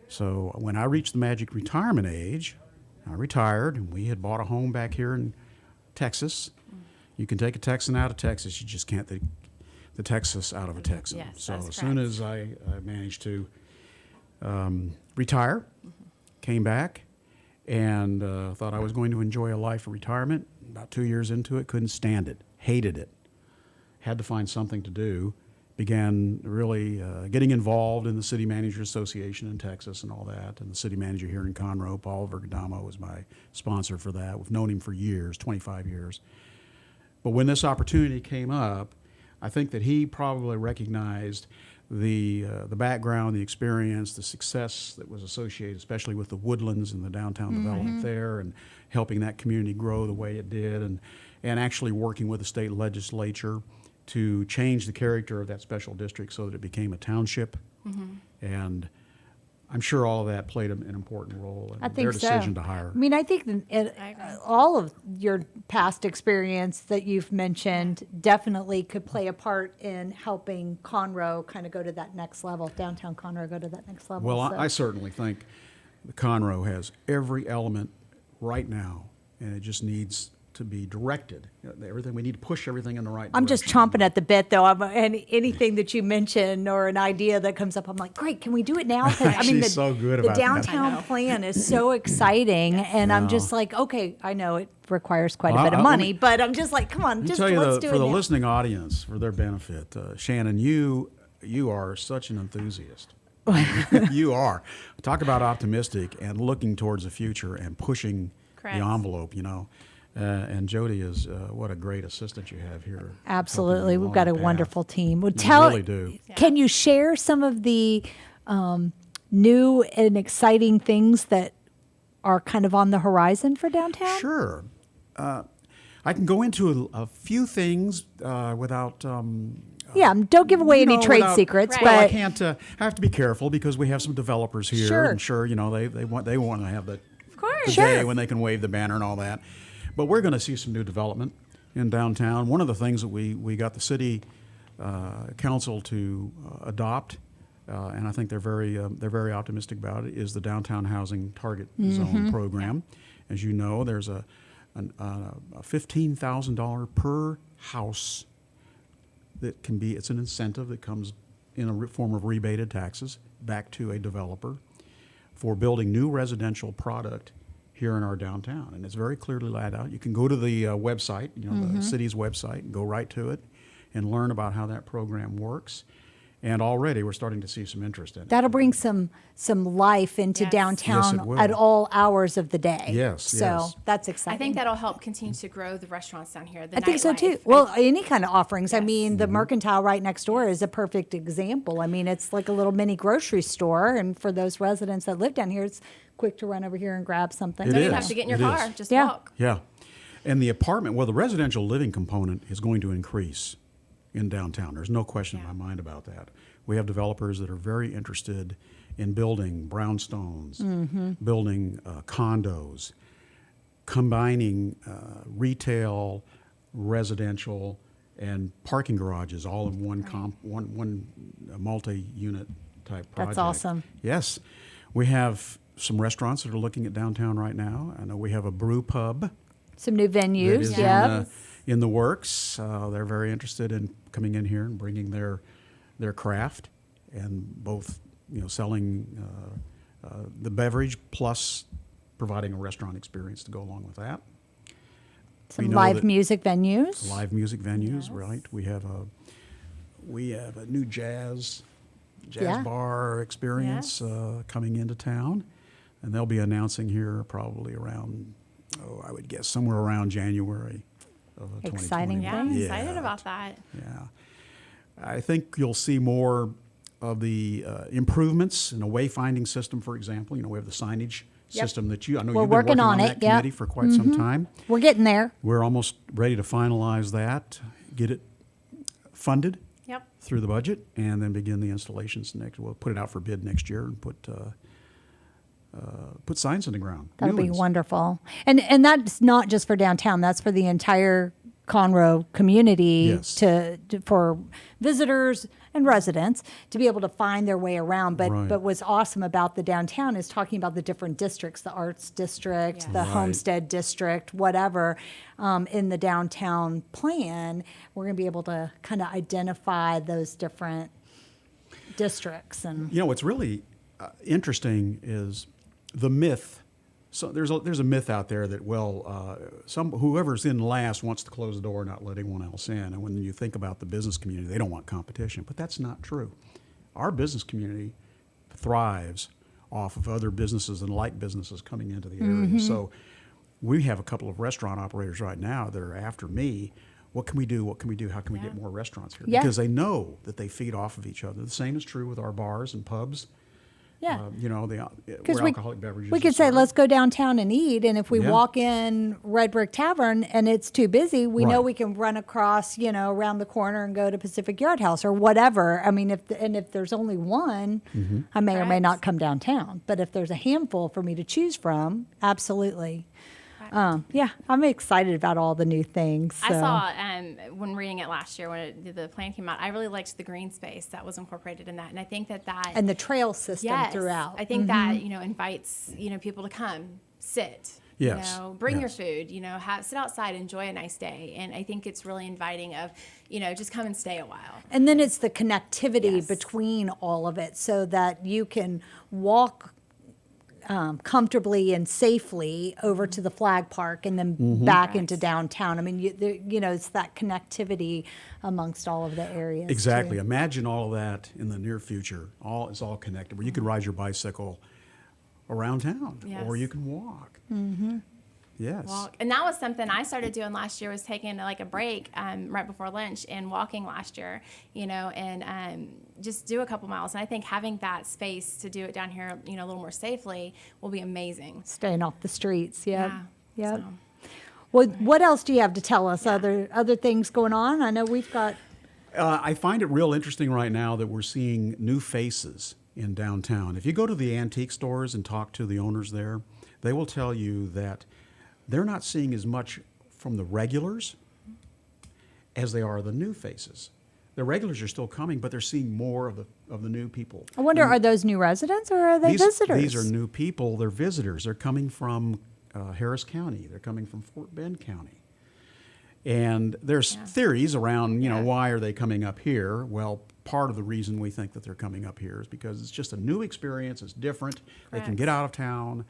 So when I reached the magic retirement age, I retired, and we had bought a home back here in Texas. You can take a Texan out of Texas, you just can't take the Texas out of a Texan. Yes, so that's as soon correct. as I managed to retire, came back, and thought I was going to enjoy a life of retirement. About 2 years into it, couldn't stand it, hated it, had to find something to do. Began really getting involved in the City Manager Association in Texas and all that. And the city manager here in Conroe, Paul Vergadamo, was my sponsor for that. We've known him for years, 25 years. But when this opportunity came up, I think that he probably recognized the background, the experience, the success that was associated, especially with the Woodlands and the downtown development there, and helping that community grow the way it did, and actually working with the state legislature to change the character of that special district so that it became a township. And I'm sure all of that played an important role I in think their decision so. to hire. I mean, I think all of your past experience that you've mentioned definitely could play a part in helping Conroe kind of go to that next level, downtown Conroe go to that next level. Well, so. I certainly think the Conroe has every element right now, and it just needs to be directed. Everything we need to push everything in the right direction. I'm just chomping at the bit, though. Anything that you mention or an idea that comes up, I'm like, great, can we do it now? 'Cause, She's so good about the that. downtown plan is so exciting, and I'm just like, okay, I know it requires quite a bit of let money, me- but I'm just like, come on, Let me just tell you, let's do for it the now. listening audience, for their benefit, Shannon, you are such an enthusiast. You are. Talk about optimistic and looking towards the future and pushing Correct. the envelope, and Jody is what a great assistant you have here. Absolutely, helping you we've got a along the path. wonderful team. Well, You really do. Can you share some of the new and exciting things that are kind of on the horizon for downtown? Sure. I can go into a few things without. Don't give away any trade secrets. Well, I But can't. I have to be careful because we have some developers here, Sure. and sure, they want to have the course. day when they can wave the banner and all that. But we're going to see some new development in downtown. One of the things that we got the city council to adopt, and I think they're very optimistic about it, is the downtown housing target zone program. As you know, there's a $15,000 per house that can be. It's an incentive that comes in a form of rebated taxes back to a developer for building new residential product here in our downtown, and it's very clearly laid out. You can go to the website, the city's website, and go right to it and learn about how that program works. And already we're starting to see some interest in it. that'll bring some life into Yes. downtown Yes, it will. at all hours of the day. Yes, So yes. that's I exciting. think that'll help continue to grow the restaurants down here. I think so too. Well, any kind of offerings. I mean, Mm-hmm. the Mercantile right next door is a perfect example. I mean, it's like a little mini grocery store, and for those residents that live down here, it's quick to run over here and grab something. It you is. don't have to get in your It car, is. just Yeah. walk. Yeah. And the residential living component is going to increase in downtown. There's no question in my mind about that. We have developers that are very interested in building brownstones, building condos, combining retail, residential, and parking garages all in one multi-unit type project. That's awesome. Yes. We have some restaurants that are looking at downtown right now. I know we have a brew pub Some new that venues. is Yeah. in the works. They're very interested in coming in here and bringing their craft, and both selling the beverage plus providing a restaurant experience to go along with that. Some We know live that- music venues. Live music venues, right? We have a new jazz Yeah. bar experience coming into town, and they'll be announcing here probably around, I would guess somewhere around January of 2020. Exciting Yeah, I'm things. excited about that. Yeah. I think you'll see more of the improvements in a wayfinding system, for example. We have the signage system that I know We're you've been working on that it, yeah. committee for quite some time. We're getting there. We're almost ready to finalize that, get it funded Yep. through the budget, and then begin the installations next. We'll put it out for bid next year and put signs in the ground. That'll new be ones. wonderful. And that's not just for downtown. That's for the entire Conroe community Yes. for visitors and residents to be able to find their way around. But Right. but what's awesome about the downtown is talking about the different districts, the arts district, Yes. the Right. homestead district, whatever. In the downtown plan, we're going to be able to kind of identify those different districts. And What's really interesting is the myth. So there's a myth out there that whoever's in last wants to close the door and not let anyone else in. And when you think about the business community, they don't want competition, but that's not true. Our business community thrives off of other businesses and like businesses coming into the area. So we have a couple of restaurant operators right now that are after me. What can we do? What can we do? How can we get more restaurants here? Yeah. Because they know that they feed off of each other. The same is true with our bars and pubs. Yeah. Where alcoholic beverages. We are could say, served. let's go downtown and eat. And if we Yeah. walk in Red Brick Tavern and it's too busy, we know Right. we can run across, around the corner and go to Pacific Yard House or whatever. I mean, if there's only one, I may or may not come downtown. But if there's a handful for me to choose from, absolutely. Yeah, I'm excited about all the new things. I so. saw when reading it last year when the plan came out, I really liked the green space that was incorporated in that, and I think that And the trail system yes, throughout. I think that invites people to come sit. Yes, Bring your yes. food. Sit outside, enjoy a nice day, and I think it's really inviting of just come and stay a while. And then it's the connectivity between all of it so that you can walk comfortably and safely over to the flag park and then back into downtown. I mean, it's that connectivity amongst all of the areas. Exactly. too. Imagine all of that in the near future. It's all connected. Where you could ride your bicycle around town, Yes. or you can walk. Yes. Walk. And that was something I started doing last year, was taking like a break right before lunch and walking last year, and just do a couple miles. And I think having that space to do it down here, a little more safely will be amazing. Staying off the streets. Yep. Yeah. Yep. Well, what else do you have to tell us? Other things going on? I know we've got. I find it real interesting right now that we're seeing new faces in downtown. If you go to the antique stores and talk to the owners there, they will tell you that they're not seeing as much from the regulars as they are the new faces. The regulars are still coming, but they're seeing more of the new people. I wonder, are those new residents or are they visitors? These are new people. They're visitors. They're coming from Harris County. They're coming from Fort Bend County. And there's theories around, why are they coming up here? Well, part of the reason we think that they're coming up here is because it's just a new experience. It's different. They can get out of town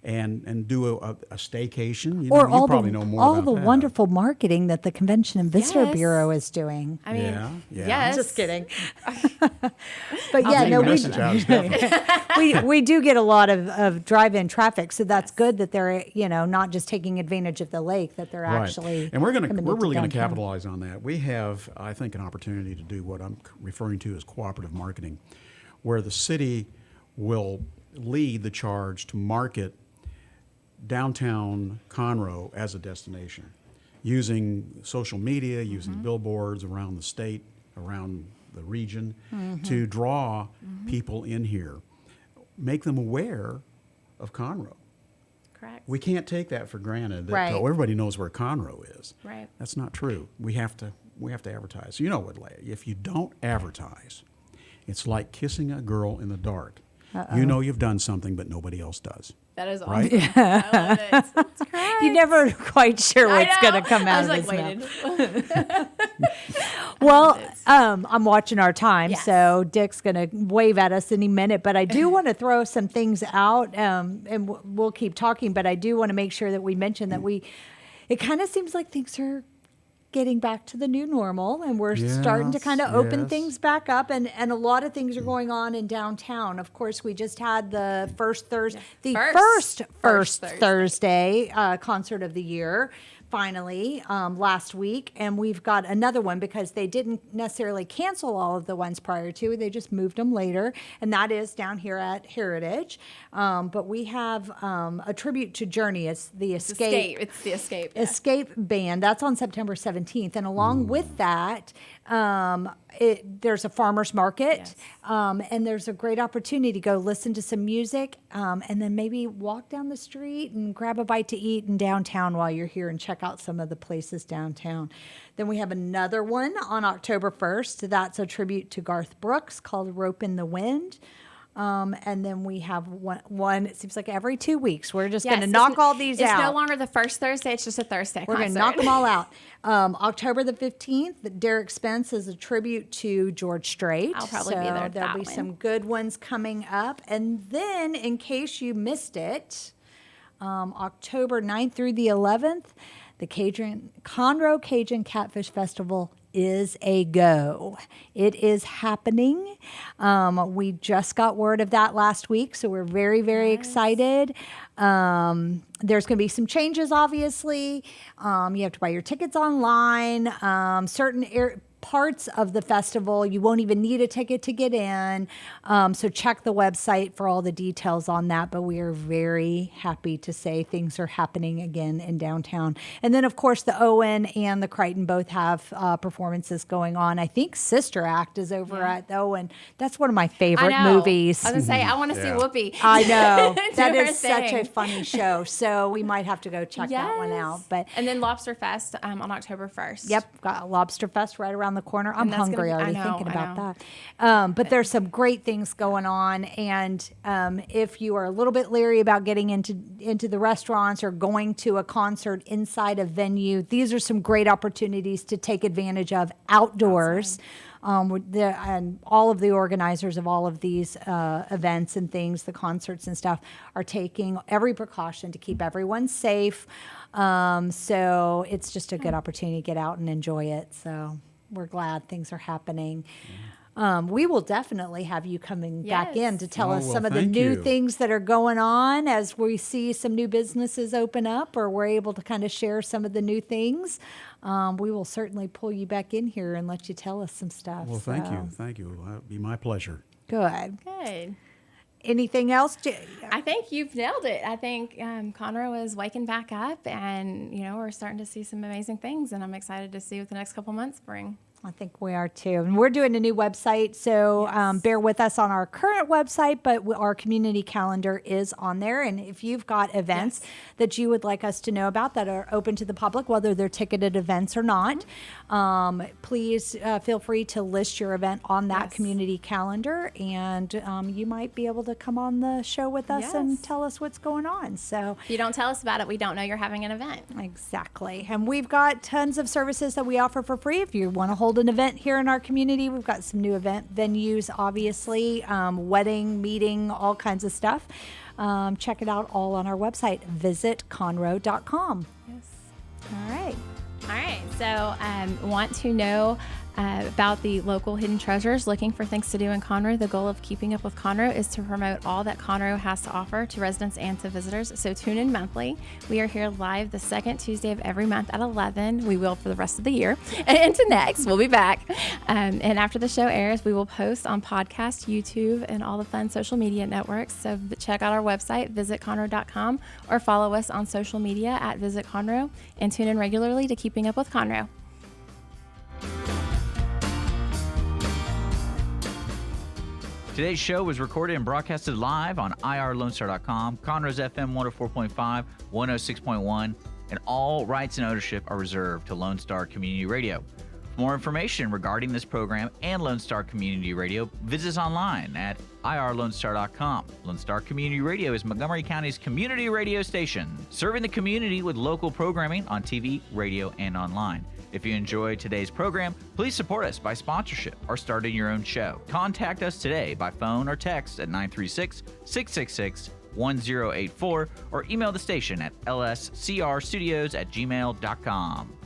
and do a staycation. You probably know more about all the that. wonderful marketing that the Convention and Visitor Bureau is doing. I mean, yes. Just kidding. I'll But yeah, take no, the message out, definitely. we do get a lot of drive-in traffic, so that's good that they're not just taking advantage of the lake, that they're actually and we're coming really going into to downtown. capitalize on that. We have, I think, an opportunity to do what I'm referring to as cooperative marketing, where the city will lead the charge to market downtown Conroe as a destination, using social media, using billboards around the state, around the region, to draw people in here, make them aware of Conroe. Correct. We can't take that for granted. That Right. everybody knows where Conroe is. Right. That's not true. We have to advertise. You know what, Leah? If you don't advertise, it's like kissing a girl in the dark. You know you've done something, but nobody else does. That is awesome. Right? I love it. That's correct. You're never quite sure I what's going to know. come out I was of like, his mouth. waited. Well, I'm watching our time, Yes. so Dick's going to wave at us any minute. But I do want to throw some things out, and we'll keep talking. But I do want to make sure that we mention that it kind of seems like things are getting back to the new normal, and we're starting to kind of open yes. things back up, and a lot of things are going on in downtown. Of course, we just had the first Thursday, first Thursday concert of the year, finally, last week, and we've got another one because they didn't necessarily cancel all of the ones prior to, they just moved them later, and that is down here at Heritage. But we have a tribute to Journey. It's the Escape. It's the Escape. Yeah. Escape Band. That's on September 17th. And along with that, there's a farmer's market, and there's a great opportunity to go listen to some music, and then maybe walk down the street and grab a bite to eat in downtown while you're here and check out some of the places downtown. Then we have another one on October 1st. That's a tribute to Garth Brooks called Rope in the Wind. And then we have one, it seems like every 2 weeks. We're just going to knock all these out. It's no longer the first Thursday. It's just a Thursday We're going to knock them all out. October the 15th, Derek Spence is a tribute to George Strait. I'll probably be there at There'll that be one. some good ones coming up. And then, in case you missed it, October 9th through the 11th, the Conroe Cajun Catfish Festival is a go. It is happening. We just got word of that last week, so we're very, very excited. There's going to be some changes, obviously. You have to buy your tickets online. Certain parts of the festival. You won't even need a ticket to get in. So check the website for all the details on that. But we are very happy to say things are happening again in downtown. And then, of course, the Owen and the Crichton both have performances going on. I think Sister Act is over at the Owen. That's one of my favorite movies. I was going to say, I want to see Whoopi. I know. That her is such thing. a funny show. So we might have to go check that one out. But And then Lobster Fest on October 1st. Yep, got Lobster Fest right around the corner. I'm And that's hungry gonna be- already I know, thinking I about that. But there's some great things going on, and if you are a little bit leery about getting into the restaurants or going to a concert inside a venue, these are some great opportunities to take advantage of outdoors. And all of the organizers of all of these events and things, the concerts and stuff, are taking every precaution to keep everyone safe. So it's just a good opportunity to get out and enjoy it. So we're glad things are happening. We will definitely have you coming back in to tell us some of the new things that are going on as we see some new businesses open up, or we're able to kind of share some of the new things. We will certainly pull you back in here and let you tell us some stuff. Well, thank you. Thank you. That'd be my pleasure. Good. Good. Anything else? I think you've nailed it. I think Conroe is waking back up, and we're starting to see some amazing things, and I'm excited to see what the next couple months bring. I think we are too. And we're doing a new website, so bear with us on our current website, but our community calendar is on there. And if you've got events that you would like us to know about that are open to the public, whether they're ticketed events or not, please feel free to list your event on that community calendar, and you might be able to come on the show with us and tell us what's going on. So if you don't tell us about it, we don't know you're having an event. Exactly. And we've got tons of services that we offer for free. If you want to hold an event here in our community, we've got some new event venues, obviously, wedding, meeting, all kinds of stuff. Check it out all on our website, visitconroe.com. Yes. All right. All right. So want to know about the local hidden treasures, looking for things to do in Conroe. The goal of Keeping Up with Conroe is to promote all that Conroe has to offer to residents and to visitors. So tune in monthly. We are here live the second Tuesday of every month at 11. We will for the rest of the year and into next. We'll be back. And after the show airs, we will post on podcast, YouTube, and all the fun social media networks. So check out our website, visitconroe.com, or follow us on social media at Visit Conroe, and tune in regularly to Keeping Up with Conroe. Today's show was recorded and broadcasted live on irlonestar.com, Conroe's FM 104.5, 106.1, and all rights and ownership are reserved to Lone Star Community Radio. For more information regarding this program and Lone Star Community Radio, visit us online at irlonestar.com. Lone Star Community Radio is Montgomery County's community radio station, serving the community with local programming on TV, radio, and online. If you enjoyed today's program, please support us by sponsorship or starting your own show. Contact us today by phone or text at 936-666-1084 or email the station at lscrstudios@gmail.com.